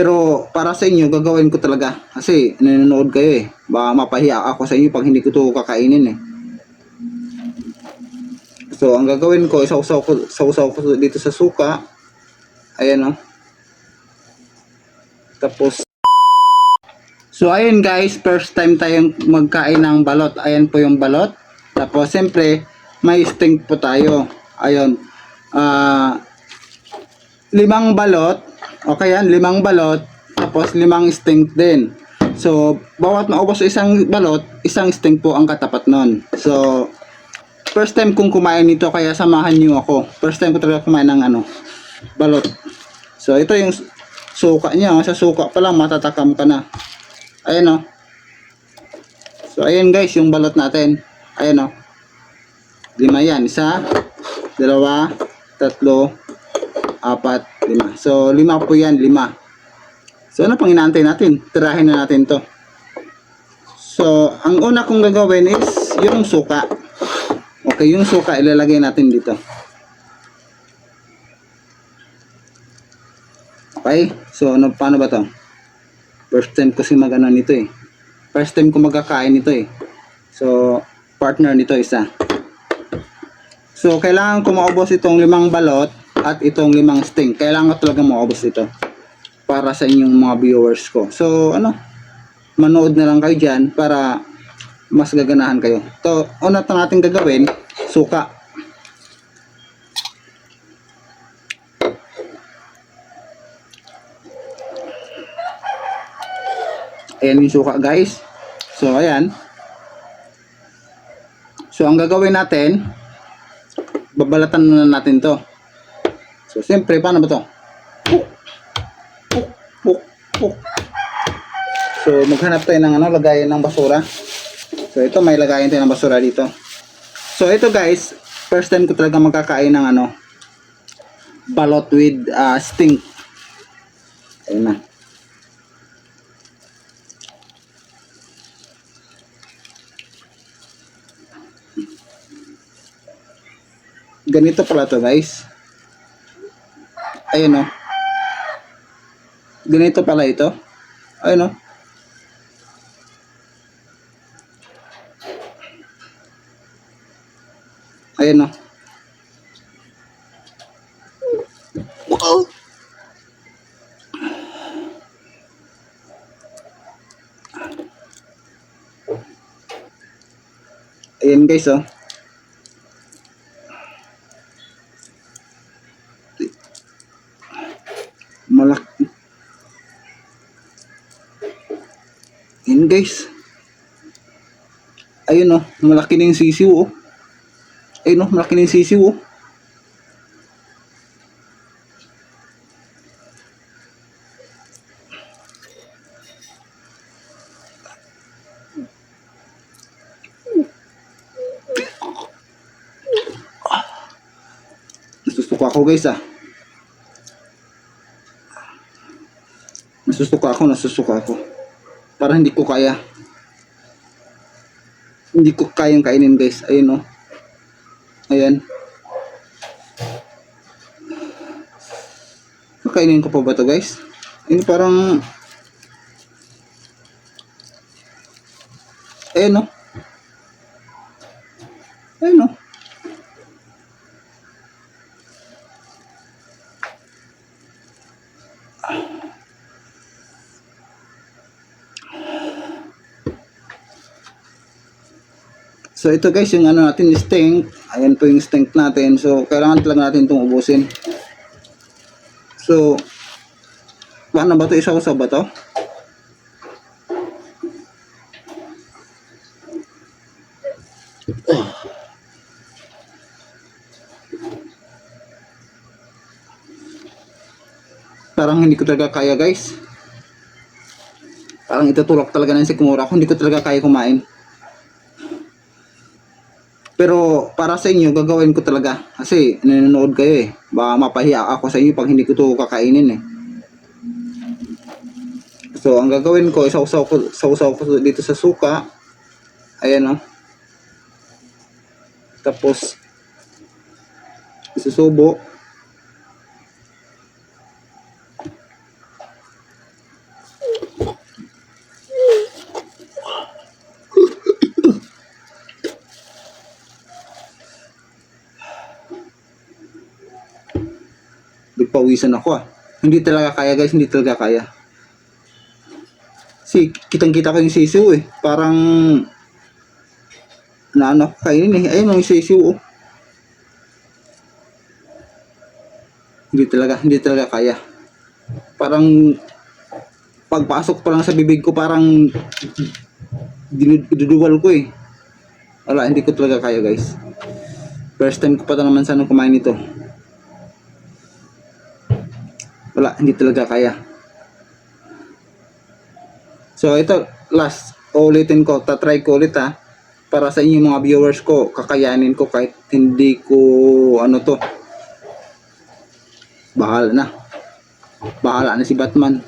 Pero para sa inyo, gagawin ko talaga. Kasi nanonood kayo eh. Baka mapahiya ako sa inyo pag hindi ko to kakainin eh. So, ang gagawin ko, sausaw ko dito sa suka. Ayan o. Tapos, so ayun guys, first time tayong magkain ng balot. Ayan po yung balot. Tapos, siyempre, may stink po tayo. Ayun. 5 balot. Okay yan, 5 balot. Tapos 5 stink din. So, bawat maubos isang balot, isang stink po ang katapat nun. So, first time kong kumain nito, kaya samahan niyo ako. First time ko talaga kumain ng balot. So, ito yung suka niya. Sa suka pa lang, matatakam ka na. Ayan o. So, ayan guys, yung balot natin. Ayan o. 5 yan. 1, 2, 3, 4, 5. So, 5 po yan, 5. So, ano pang inaantay natin? Tirahin na natin to. So, ang una kong gagawin is yung suka. Okay, yung suka ilalagay natin dito. Okay, so paano ba to? First time kasi mag-ano nito eh. First time ko magkakain nito eh. So, partner nito isa. So, kailangan ko maubos itong 5 balot at itong 5 sting. Kailangan ko talaga maubos ito para sa inyong mga viewers ko. So, manood na lang kayo dyan para mas gaganahan kayo. So, una ito natin gagawin, suka. Ayan yung suka guys. So, ayan. So, ang gagawin natin, babalatan na natin to. So, siyempre, paano ba to? So, maghanap tayo ng lagayan ng basura. So, ito may lagayan tayo ng basura dito. So, ito guys, first time ko talaga magkakain ng balot with stink. Ayun na. Ganito pala to guys. Ayun o. Ganito pala ito. Ayun o. Ayun o. Wow. Ayun guys o. Malaki. Ayun guys. Ayun o. Malaki na yung sisiw o. Ayun o. Malaki na yung sisiw o. Nasusuka ako guys Nasusuka ako. Para hindi ko kaya. Hindi ko kayang kainin guys. Ayun o. Ayan. Kainin ko pa ba to guys? Ini parang ayun o. Ayun o. So ito guys, yung natin stink. Ayan po yung stink natin. So kailangan talaga natin itong ubusin. So paano ba ito? Isaw-saw ba ito? Parang hindi ko talaga kaya guys. Parang itutulak talaga ng sikmura ko. Hindi ko talaga kaya kumain. Pero para sa inyo, gagawin ko talaga. Kasi nanonood kayo eh. Baka mapahiya ako sa inyo pag hindi ko ito kakainin eh. So ang gagawin ko, sausaw ko dito sa suka. Ayan o. Tapos isusubo. pinagpawisan ako Hindi talaga kaya guys, hindi talaga kaya. Kitang-kita ko yung sisiw Parang naano kainin Ayun yung sisiw Hindi talaga kaya. Parang pagpasok pa lang sa bibig ko, parang dinuduwal ko Wala, hindi ko talaga kaya guys. First time ko pa naman sana kumain ito. Wala, hindi talaga kaya. So ito, last, ulitin ko, tatry ko ulit para sa inyo mga viewers ko, kakayanin ko kahit hindi ko bahala na si Batman.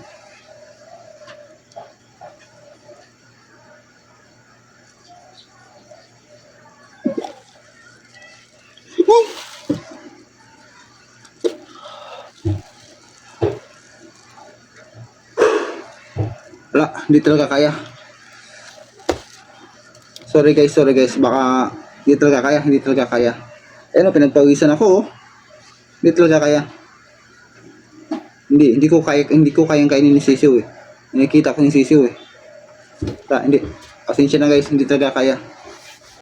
Wala, hindi talaga kaya. Sorry guys, baka hindi talaga kaya. Pinagpawisan ako Hindi talaga kaya. Hindi ko kayang kainin yung sisiw Nakikita ko yung sisiw Hindi. Pasensya na guys, hindi talaga kaya.